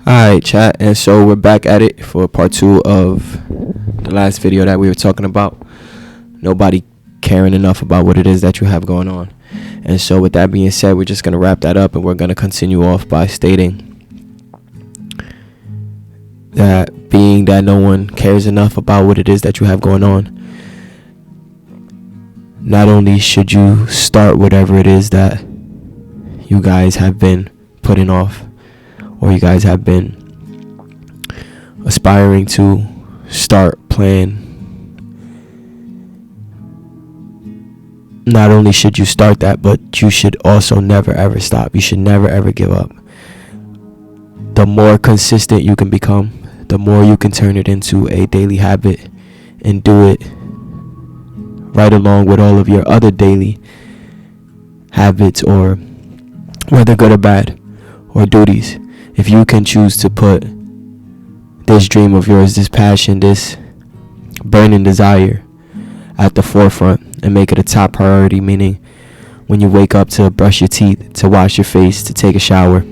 Alright, chat, and so we're back at it for part two of the last video that we were talking about. Nobody caring enough about what it is that you have going on. And so with that being said, we're just going to wrap that up, and we're going to continue off by stating that being that no one cares enough about what it is that you have going on, not only should you start whatever it is that you guys have been putting off, or you guys have been aspiring to start playing. Not only should you start that, but you should also never ever stop. You should never ever give up. The more consistent you can become, the more you can turn it into a daily habit and do it right along with all of your other daily habits, or whether good or bad, or duties. If you can choose to put this dream of yours, this passion, this burning desire at the forefront and make it a top priority, meaning when you wake up to brush your teeth, to wash your face, to take a shower,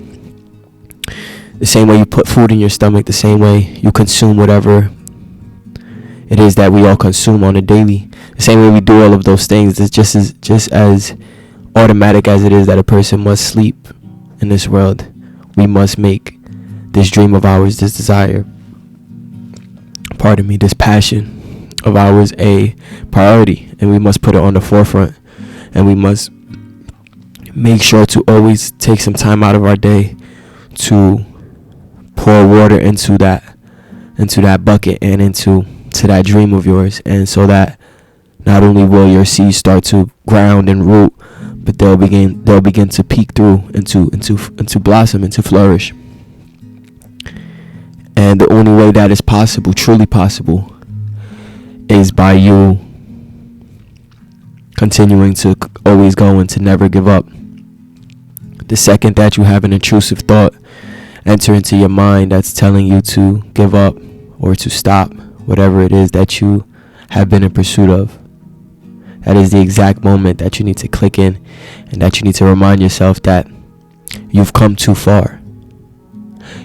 the same way you put food in your stomach, the same way you consume whatever it is that we all consume on a daily, the same way we do all of those things, it's just as automatic as it is that a person must sleep in this world. We must make this dream of ours, this desire, this passion of ours a priority, and we must put it on the forefront, and we must make sure to always take some time out of our day to pour water into that bucket and into that dream of yours, and so that not only will your seeds start to ground and root, but they'll begin to peek through into blossom, into flourish. And the only way that is possible, truly possible, is by you continuing to always go and to never give up. The second that you have an intrusive thought enter into your mind that's telling you to give up or to stop whatever it is that you have been in pursuit of, that is the exact moment that you need to click in, and that you need to remind yourself that you've come too far.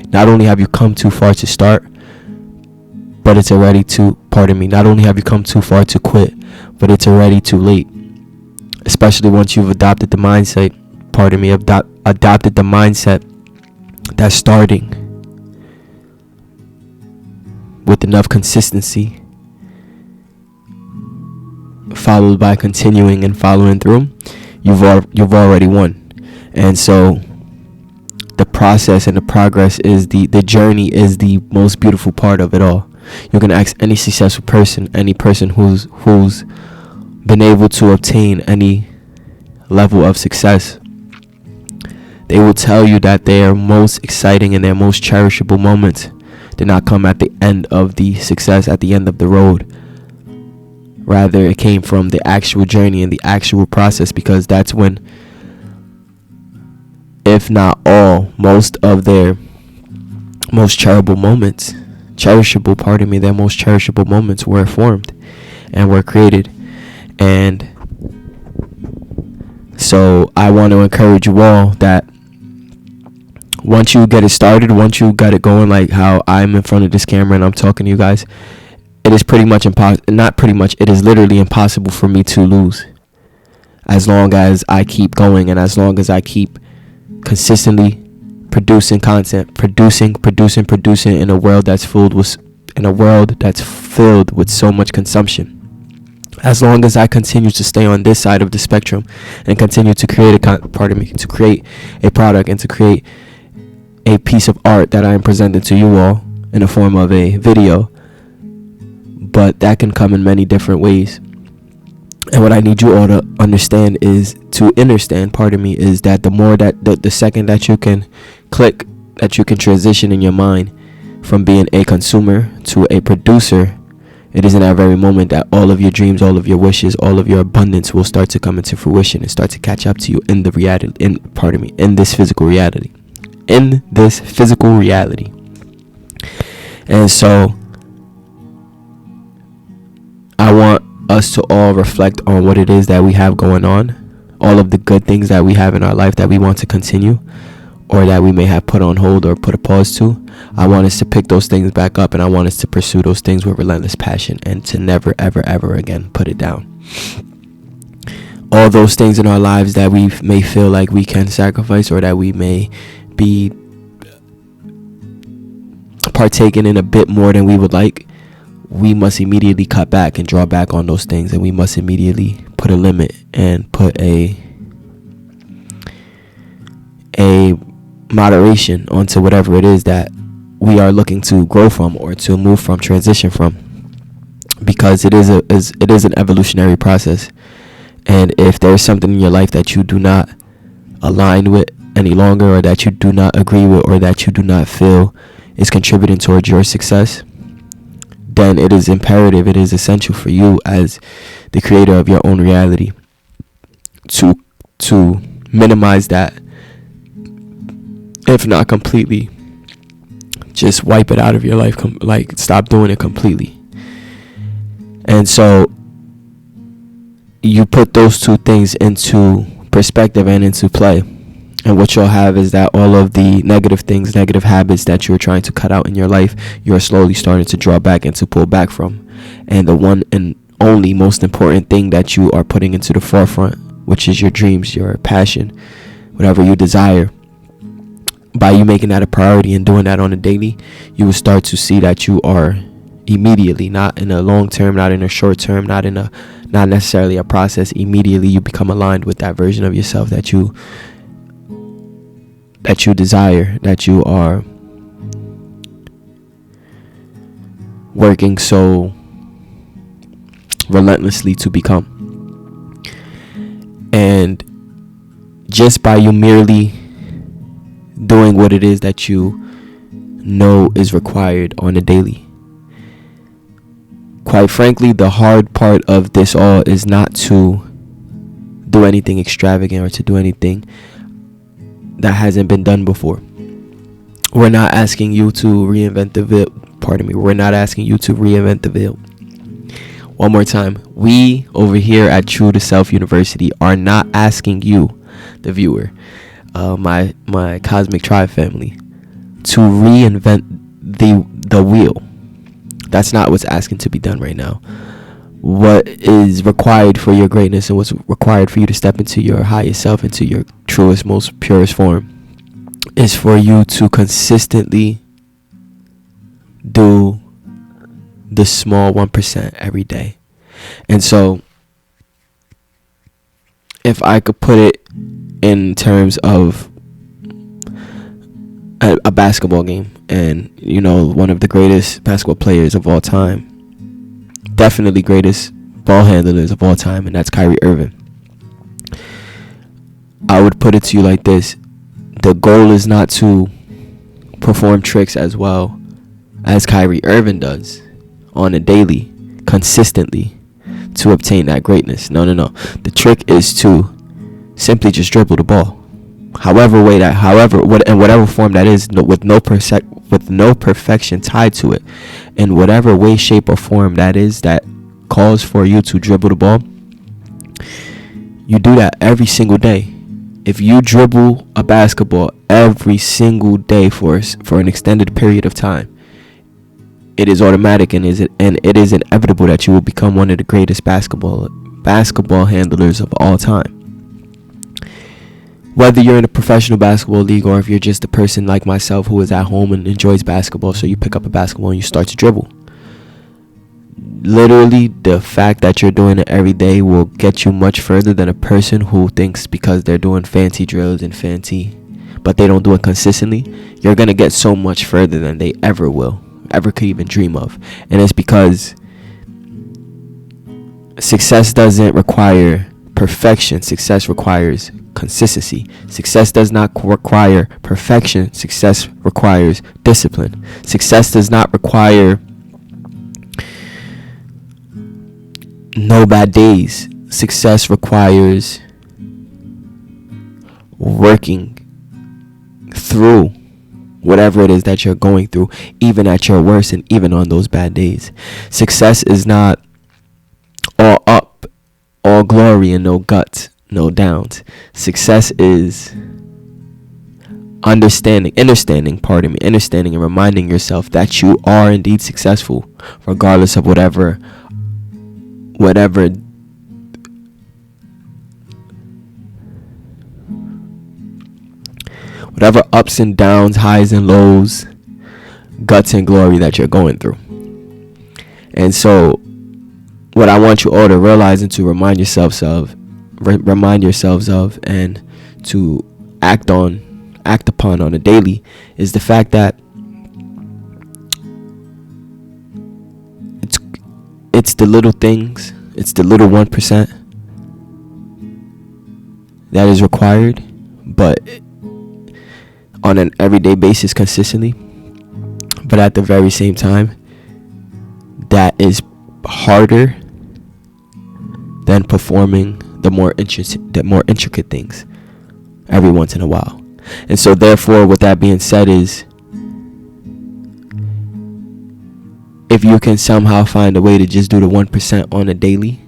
Not only have you come too far to start, but it's already not only have you come too far to quit, but it's already too late. Especially once you've adopted the mindset, adopted the mindset that starting with enough consistency, followed by continuing and following through, you've already won. And so the process and the progress is the journey is the most beautiful part of it all. You can ask any successful person, any person who's been able to obtain any level of success. They will tell you that their most exciting and their most cherishable moments did not come at the end of the success, at the end of the road. Rather, it came from the actual journey and the actual process, because that's when, if not all, most of their most cherishable moments were formed and were created. And so I want to encourage you all that once you get it started, once you got it going, like how I'm in front of this camera and I'm talking to you guys, it is it is literally impossible for me to lose, as long as I keep going, and as long as I keep consistently producing content, producing in a world that's filled with so much consumption. As long as I continue to stay on this side of the spectrum and continue to create to create a product and to create a piece of art that I am presenting to you all in the form of a video, but that can come in many different ways. And what I need you all to understand is that the more that the second that you can click, that you can transition in your mind from being a consumer to a producer, it is in that very moment that all of your dreams, all of your wishes, all of your abundance will start to come into fruition and start to catch up to you in this physical reality. And so I want us to all reflect on what it is that we have going on, all of the good things that we have in our life that we want to continue, or that we may have put on hold or put a pause to. I want us to pick those things back up, and I want us to pursue those things with relentless passion and to never, ever, ever again put it down. All those things in our lives that we may feel like we can sacrifice, or that we may be partaking in a bit more than we would like, we must immediately cut back and draw back on those things, and we must immediately put a limit and put a moderation onto whatever it is that we are looking to grow from, or to move from, transition from, because it is an evolutionary process. And if there's something in your life that you do not align with any longer, or that you do not agree with, or that you do not feel is contributing towards your success, then it is imperative, it is essential for you as the creator of your own reality to minimize that, if not completely, just wipe it out of your life, like stop doing it completely. And so you put those two things into perspective and into play, and what you'll have is that all of the negative things, negative habits that you're trying to cut out in your life, you're slowly starting to draw back and to pull back from. And the one and only most important thing that you are putting into the forefront, which is your dreams, your passion, whatever you desire, by you making that a priority and doing that on a daily, you will start to see that you are immediately, not in a long term, not in a short term, not necessarily a process, immediately you become aligned with that version of yourself that you desire, that you are working so relentlessly to become. And just by you merely doing what it is that you know is required on a daily, quite frankly, the hard part of this all is not to do anything extravagant, or to do anything that hasn't been done before. We're not asking you to reinvent the wheel. We're not asking you to reinvent the wheel. One more time. We over here at True to Self University are not asking you, the viewer, my Cosmic Tribe family, to reinvent the wheel. That's not what's asking to be done right now. What is required for your greatness, and what's required for you to step into your highest self, into your truest, most purest form, is for you to consistently do the small 1% every day. And so, if I could put it in terms of a basketball game, and one of the greatest basketball players of all time, definitely greatest ball handlers of all time, and that's Kyrie Irving. I would put it to you like this: the goal is not to perform tricks as well as Kyrie Irving does on a daily, consistently, to obtain that greatness. No. The trick is to simply just dribble the ball, in whatever form that is, with no perfection tied to it, in whatever way, shape, or form that is that calls for you to dribble the ball. You do that every single day. If you dribble a basketball every single day for an extended period of time, it is automatic and it is inevitable that you will become one of the greatest basketball handlers of all time. Whether you're in a professional basketball league, or if you're just a person like myself who is at home and enjoys basketball, so you pick up a basketball and you start to dribble. Literally, the fact that you're doing it every day will get you much further than a person who thinks because they're doing fancy drills and but they don't do it consistently. You're going to get so much further than they ever could even dream of. And it's because success doesn't require perfection. Success requires consistency. Success does not require perfection. Success requires discipline. Success does not require no bad days. Success requires working through whatever it is that you're going through, even at your worst and even on those bad days. Success is not all up, all glory, and no guts, no downs. Success is understanding and reminding yourself that you are indeed successful, regardless of whatever ups and downs, highs and lows, guts and glory that you're going through. And so what I want you all to realize and to remind yourselves of, and to act upon on a daily, is the fact that it's the little things, it's the little 1% that is required, but on an everyday basis consistently. But at the very same time, that is harder than performing the more intricate things every once in a while. And so therefore, with that being said, is if you can somehow find a way to just do the 1% on a daily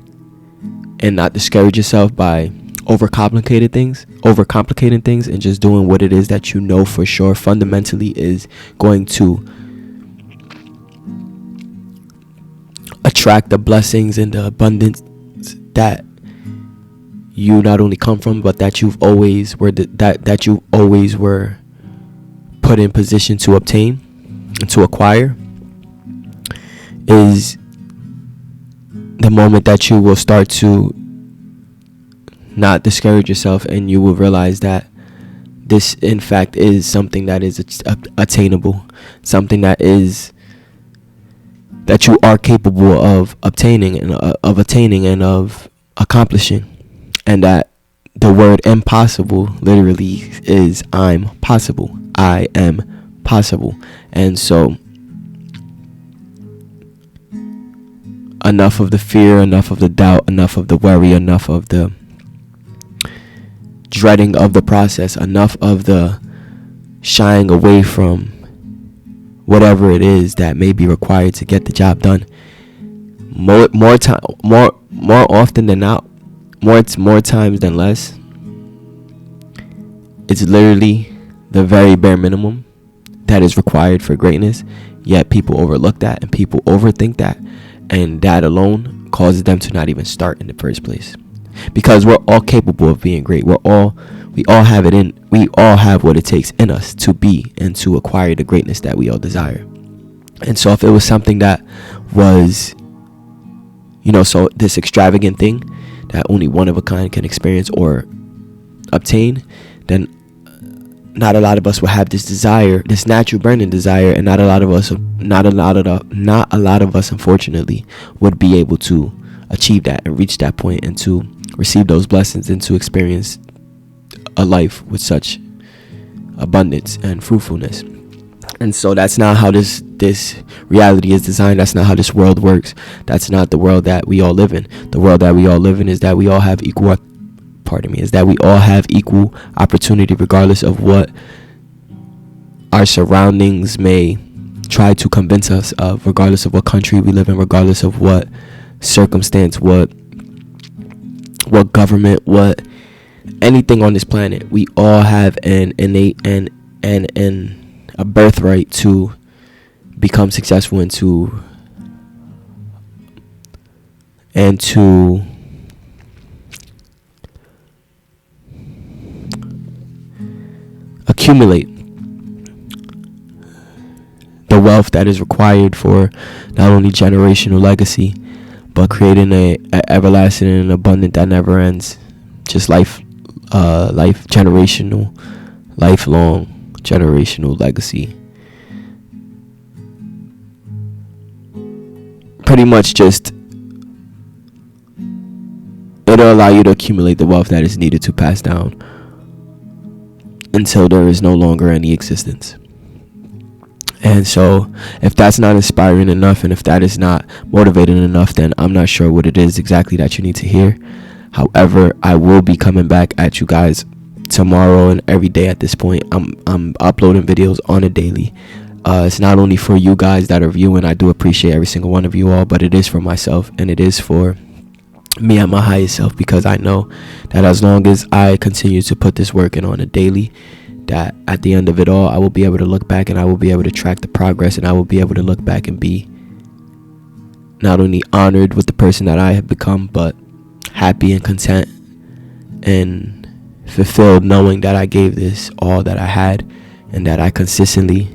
and not discourage yourself by overcomplicating things and just doing what it is that you know for sure fundamentally is going to attract the blessings and the abundance that you not only come from, but that you've always were put in position to obtain and to acquire, is the moment that you will start to not discourage yourself, and you will realize that this in fact is something that is attainable, something that you are capable of obtaining and of accomplishing, and that the word impossible literally is I am possible. And so enough of the fear, enough of the doubt, enough of the worry, enough of the dreading of the process, enough of the shying away from whatever it is that may be required to get the job done. More often than not, more times than less, it's literally the very bare minimum that is required for greatness. Yet people overlook that and people overthink that, and that alone causes them to not even start in the first place. Because we're all capable of being great. We all have what it takes in us to be and to acquire the greatness that we all desire. And so if it was something that was, so this extravagant thing that only one of a kind can experience or obtain, then not a lot of us will have this desire, this natural burning desire, and not a lot of us, unfortunately, would be able to achieve that and reach that point and to receive those blessings and to experience a life with such abundance and fruitfulness. And so that's not how this reality is designed. That's not how this world works. That's not the world that we all live in. The world that we all live in is that we all have equal opportunity, regardless of what our surroundings may try to convince us of, regardless of what country we live in, regardless of what circumstance, what government, what anything on this planet. We all have an innate and a birthright to become successful and to accumulate the wealth that is required for not only generational legacy, but creating a everlasting and abundant that never ends. Just lifelong generational legacy. Pretty much just, it'll allow you to accumulate the wealth that is needed to pass down until there is no longer any existence. And so if that's not inspiring enough, and if that is not motivating enough, then I'm not sure what it is exactly that you need to hear. However, I will be coming back at you guys tomorrow and every day at this point. I'm uploading videos on a daily. It's not only for you guys that are viewing. I do appreciate every single one of you all, but it is for myself, and it is for me at my highest self, because I know that as long as I continue to put this work in on a daily, that at the end of it all, I will be able to look back and I will be able to track the progress, and I will be able to look back and be not only honored with the person that I have become, but happy and content and fulfilled, knowing that I gave this all that I had, and that I consistently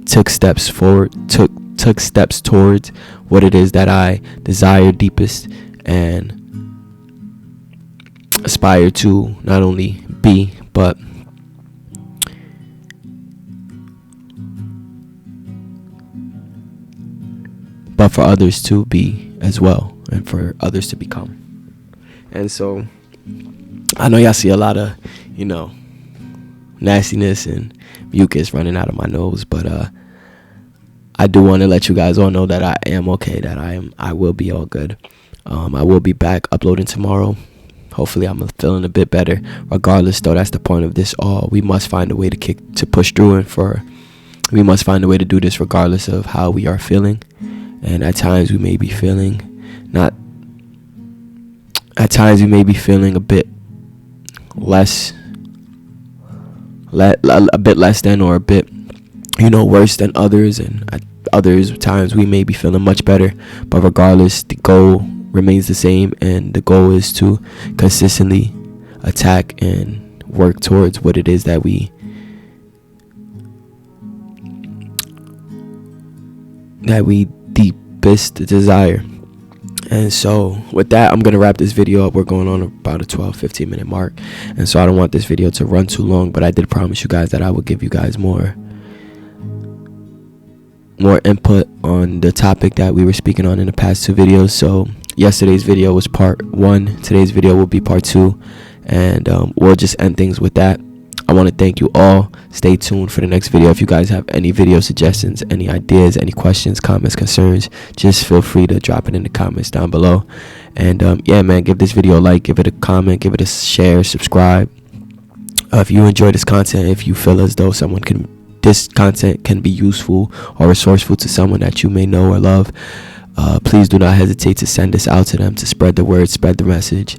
took steps forward, took steps towards what it is that I desire deepest and aspire to not only be, but for others to be as well, and for others to become. And so I know y'all see a lot of, nastiness and mucus running out of my nose, but I do want to let you guys all know that I am okay, that I will be all good. I will be back uploading tomorrow. Hopefully I'm feeling a bit better. Regardless, though, that's the point of this all. We must find a way to push through, and we must find a way to do this regardless of how we are feeling. And at times we may be feeling a bit less, a bit less than, or a bit, worse than others. And at others times we may be feeling much better. But regardless, the goal remains the same, and the goal is to consistently attack and work towards what it is that we deepest desire. And so with that, I'm gonna wrap this video up. We're going on about a 12-15 minute mark, and so I don't want this video to run too long, but I did promise you guys that I would give you guys more input on the topic that we were speaking on in the past two videos. So yesterday's video was part 1, today's video will be part 2, and we'll just end things with that. I want to thank you all. Stay tuned for the next video. If you guys have any video suggestions, any ideas, any questions, comments, concerns, just feel free to drop it in the comments down below. And yeah, man, give this video a like, give it a comment, give it a share, subscribe. If you enjoy this content, if you feel as though this content can be useful or resourceful to someone that you may know or love, please do not hesitate to send this out to them, to spread the word, spread the message.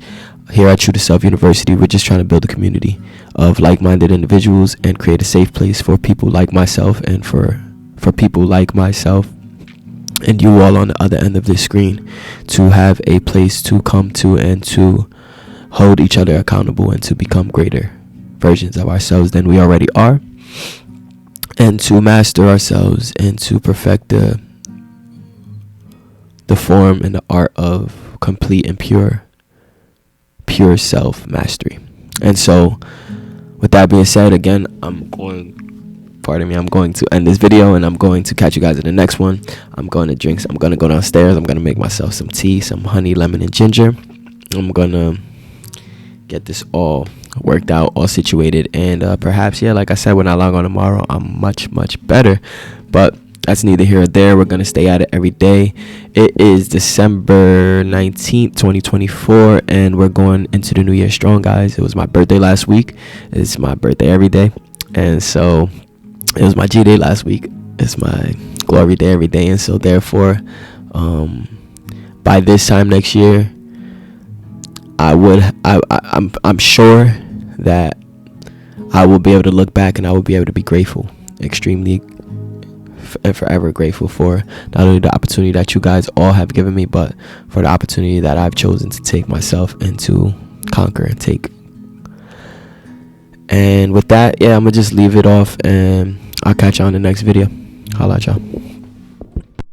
Here at True to Self University, we're just trying to build a community of like-minded individuals and create a safe place for people like myself, and for people like myself and you all on the other end of this screen, to have a place to come to and to hold each other accountable, and to become greater versions of ourselves than we already are, and to master ourselves, and to perfect the form and the art of complete and pure self mastery. And so with that being said, again, I'm going to end this video, and I'm going to catch you guys in the next one. I'm going to go downstairs. I'm going to make myself some tea, some honey, lemon, and ginger. I'm going to get this all worked out, all situated, and perhaps, yeah, like I said, when I log on tomorrow, I'm much better. But that's neither here or there. We're going to stay at it every day. It is December 19th, 2024, and we're going into the new year strong, guys. It was my birthday last week. It's my birthday every day. And so it was my G day last week. It's my glory day every day. And so therefore, by this time next year, I'm sure that I will be able to look back, and I will be able to be grateful, extremely and forever grateful, for not only the opportunity that you guys all have given me, but for the opportunity that I've chosen to take myself and to conquer and take. And with that, yeah, I'm gonna just leave it off, and I'll catch you on the next video. Holla at y'all.